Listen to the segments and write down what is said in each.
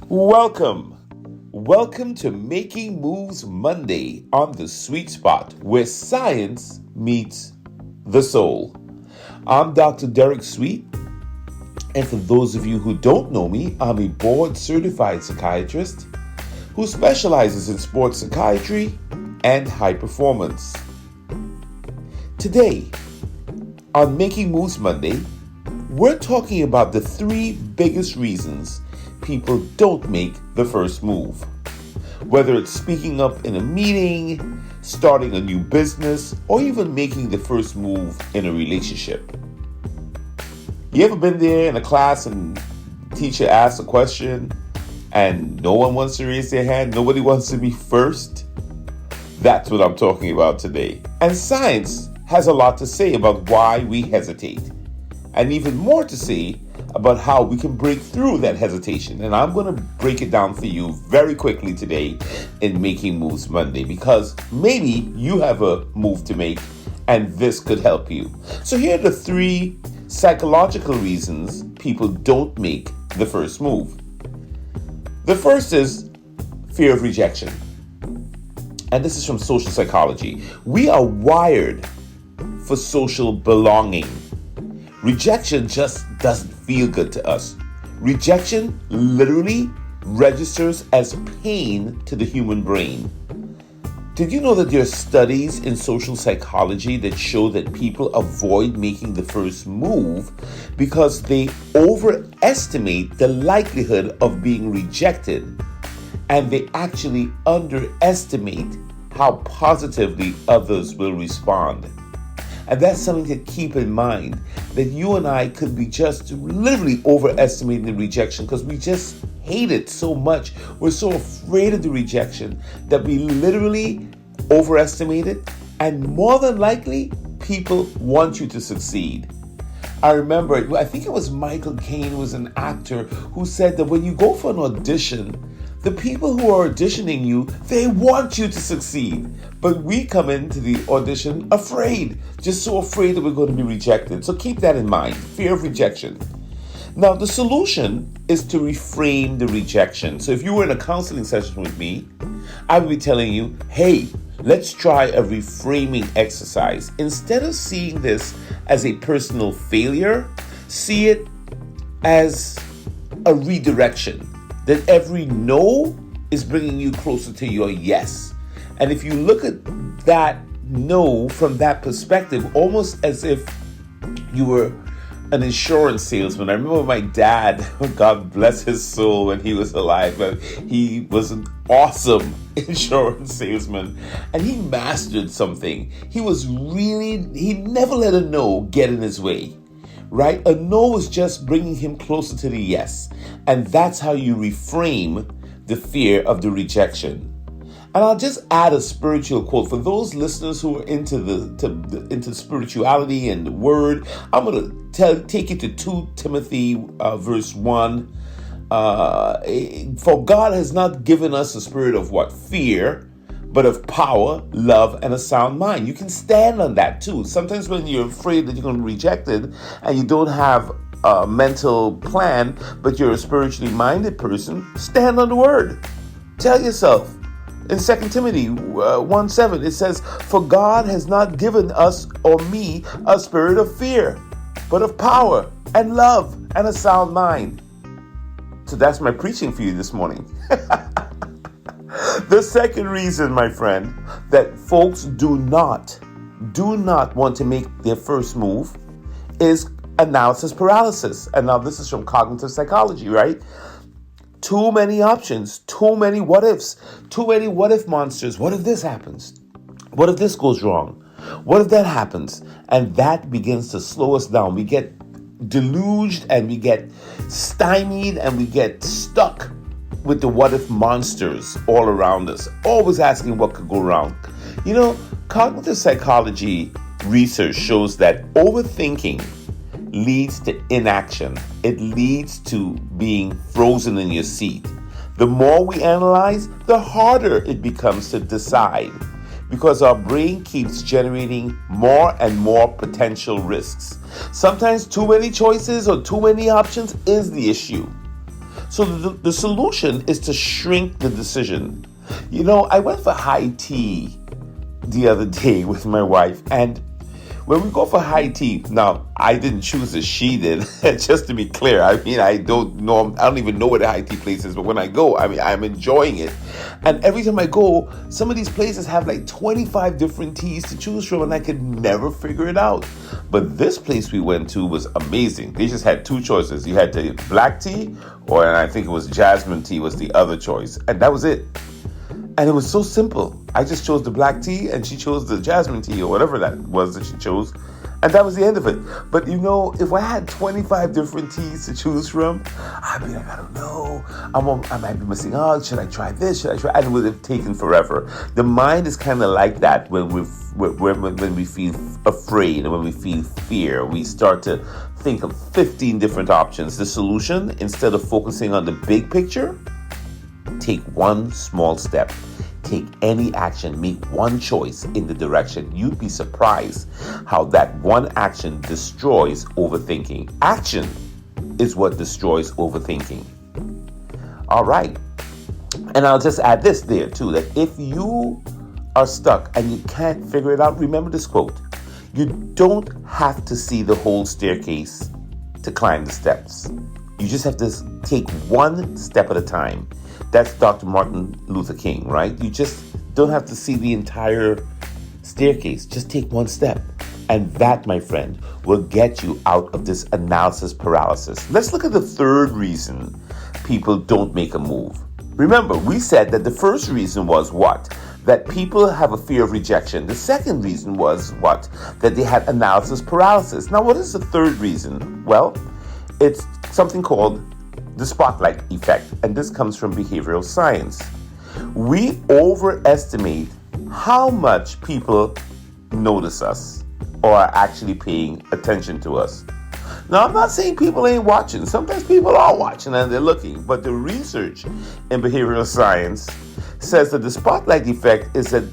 Welcome. Welcome to Making Moves Monday on the Sweet Spot, where science meets the soul. I'm Dr. Derek Sweet, and for those of you who don't know me, I'm a board-certified psychiatrist who specializes in sports psychiatry and high performance. Today, on Making Moves Monday, we're talking about the 3 biggest reasons people don't make the first move. Whether it's speaking up in a meeting, starting a new business, or even making the first move in a relationship. You ever been there in a class and teacher asks a question and no one wants to raise their hand, nobody wants to be first? That's what I'm talking about today. And science has a lot to say about why we hesitate, and even more to say about how we can break through that hesitation. And I'm going to break it down for you very quickly today in Making Moves Monday, because maybe you have a move to make and this could help you. So here are the 3 psychological reasons people don't make the first move. The first is fear of rejection. And this is from social psychology. We are wired for social belonging. Rejection just doesn't feel good to us. Rejection literally registers as pain to the human brain. Did you know that there are studies in social psychology that show that people avoid making the first move because they overestimate the likelihood of being rejected, and they actually underestimate how positively others will respond? And that's something to keep in mind, that you and I could be just literally overestimating the rejection because we just hate it so much. We're so afraid of the rejection that we literally overestimate it. And more than likely, people want you to succeed. I remember, I think it was Michael Caine, who was an actor, who said that when you go for an audition, the people who are auditioning you, they want you to succeed. But we come into the audition afraid, just so afraid that we're going to be rejected. So keep that in mind, fear of rejection. Now, the solution is to reframe the rejection. So if you were in a counseling session with me, I would be telling you, hey, let's try a reframing exercise. Instead of seeing this as a personal failure, see it as a redirection. That every no is bringing you closer to your yes. And if you look at that no from that perspective, almost as if you were an insurance salesman. I remember my dad, God bless his soul, when he was alive, but he was an awesome insurance salesman, and he mastered something. He never let a no get in his way. Right? A no is just bringing him closer to the yes. And that's how you reframe the fear of the rejection. And I'll just add a spiritual quote for those listeners who are into spirituality and the word. I'm going to take you to 2 Timothy verse 1. For God has not given us a spirit of what? Fear, but of power, love, and a sound mind. You can stand on that too. Sometimes when you're afraid that you're going to be rejected and you don't have a mental plan, but you're a spiritually minded person, stand on the word. Tell yourself. In 2 Timothy 1:7, it says, for God has not given us or me a spirit of fear, but of power and love and a sound mind. So that's my preaching for you this morning. The second reason, my friend, that folks do not want to make their first move is analysis paralysis. And now this is from cognitive psychology, right? Too many options, too many what ifs, too many what if monsters. What if this happens? What if this goes wrong? What if that happens? And that begins to slow us down. We get deluged and we get stymied and we get stuck with the what if monsters all around us, always asking what could go wrong. You know, cognitive psychology research shows that overthinking leads to inaction. It leads to being frozen in your seat. The more we analyze, the harder it becomes to decide, because our brain keeps generating more and more potential risks. Sometimes too many choices or too many options is the issue. So the solution is to shrink the decision. You know, I went for high tea the other day with my wife, and when we go for high tea, now I didn't choose it, she did. Just to be clear, I mean, I don't even know where the high tea place is, but when I go, I mean, I'm enjoying it. And every time I go, some of these places have like 25 different teas to choose from, and I could never figure it out. But this place we went to was amazing. They just had two choices. You had the black tea, or and I think it was jasmine tea was the other choice, and that was it. And it was so simple. I just chose the black tea and she chose the jasmine tea or whatever that was that she chose. And that was the end of it. But you know, if I had 25 different teas to choose from, I'd be like, I don't know. I might be missing out. Should I try this? Should I try? And it would have taken forever. The mind is kind of like that when we feel afraid and when we feel fear. We start to think of 15 different options. The solution, instead of focusing on the big picture, take one small step. Take any action, make one choice in the direction. You'd be surprised how that one action destroys overthinking. Action is what destroys overthinking. All right. And I'll just add this there too, that if you are stuck and you can't figure it out, remember this quote. You don't have to see the whole staircase to climb the steps. You just have to take one step at a time. That's Dr. Martin Luther King, right? You just don't have to see the entire staircase. Just take one step. And that, my friend, will get you out of this analysis paralysis. Let's look at the third reason people don't make a move. Remember, we said that the first reason was what? That people have a fear of rejection. The second reason was what? That they had analysis paralysis. Now, what is the third reason? Well, it's something called the spotlight effect, and this comes from behavioral science. We overestimate how much people notice us or are actually paying attention to us. Now, I'm not saying people ain't watching. Sometimes people are watching and they're looking, but the research in behavioral science says that the spotlight effect is that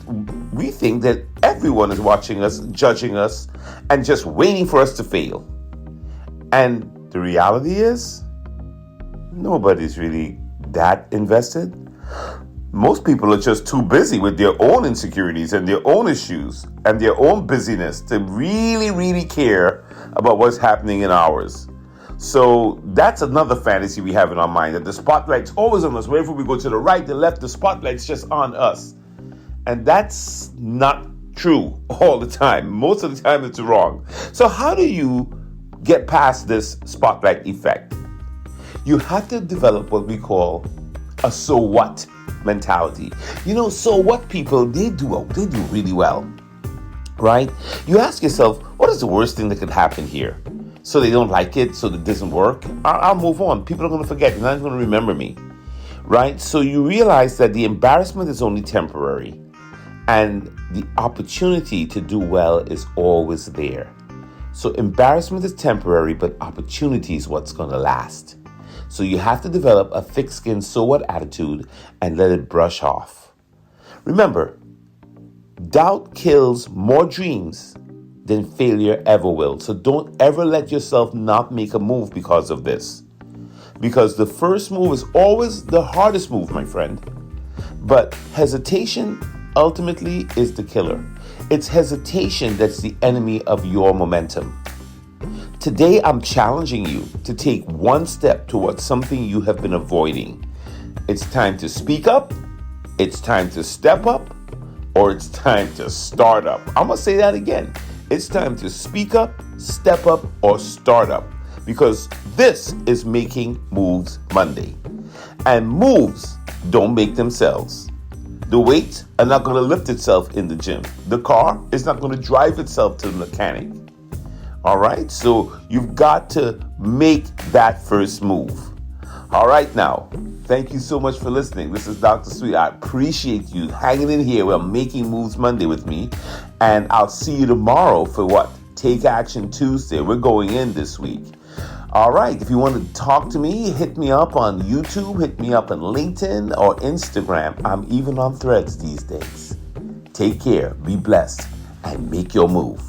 we think that everyone is watching us, judging us, and just waiting for us to fail. And the reality is, nobody's really that invested. Most people are just too busy with their own insecurities and their own issues and their own busyness to really, really care about what's happening in ours. So that's another fantasy we have in our mind, that the spotlight's always on us. Wherever we go, to the right, the left, the spotlight's just on us. And that's not true all the time. Most of the time it's wrong. So how do you get past this spotlight effect? You have to develop what we call a so what mentality. You know, so what people, they do really well, right? You ask yourself, what is the worst thing that could happen here? So they don't like it, so it doesn't work. I'll move on. People are going to forget. They're not going to remember me, right? So you realize that the embarrassment is only temporary and the opportunity to do well is always there. So embarrassment is temporary, but opportunity is what's going to last. So you have to develop a thick-skinned so what attitude and let it brush off. Remember, doubt kills more dreams than failure ever will. So don't ever let yourself not make a move because of this. Because the first move is always the hardest move, my friend. But hesitation ultimately is the killer. It's hesitation that's the enemy of your momentum. Today, I'm challenging you to take one step towards something you have been avoiding. It's time to speak up, it's time to step up, or it's time to start up. I'm going to say that again. It's time to speak up, step up, or start up. Because this is Making Moves Monday. And moves don't make themselves. The weight are not going to lift itself in the gym. The car is not going to drive itself to the mechanic. All right, so you've got to make that first move. All right, now, thank you so much for listening. This is Dr. Sweet. I appreciate you hanging in here while Making Moves Monday with me. And I'll see you tomorrow for what? Take Action Tuesday. We're going in this week. All right, if you want to talk to me, hit me up on YouTube, hit me up on LinkedIn or Instagram. I'm even on Threads these days. Take care, be blessed, and make your move.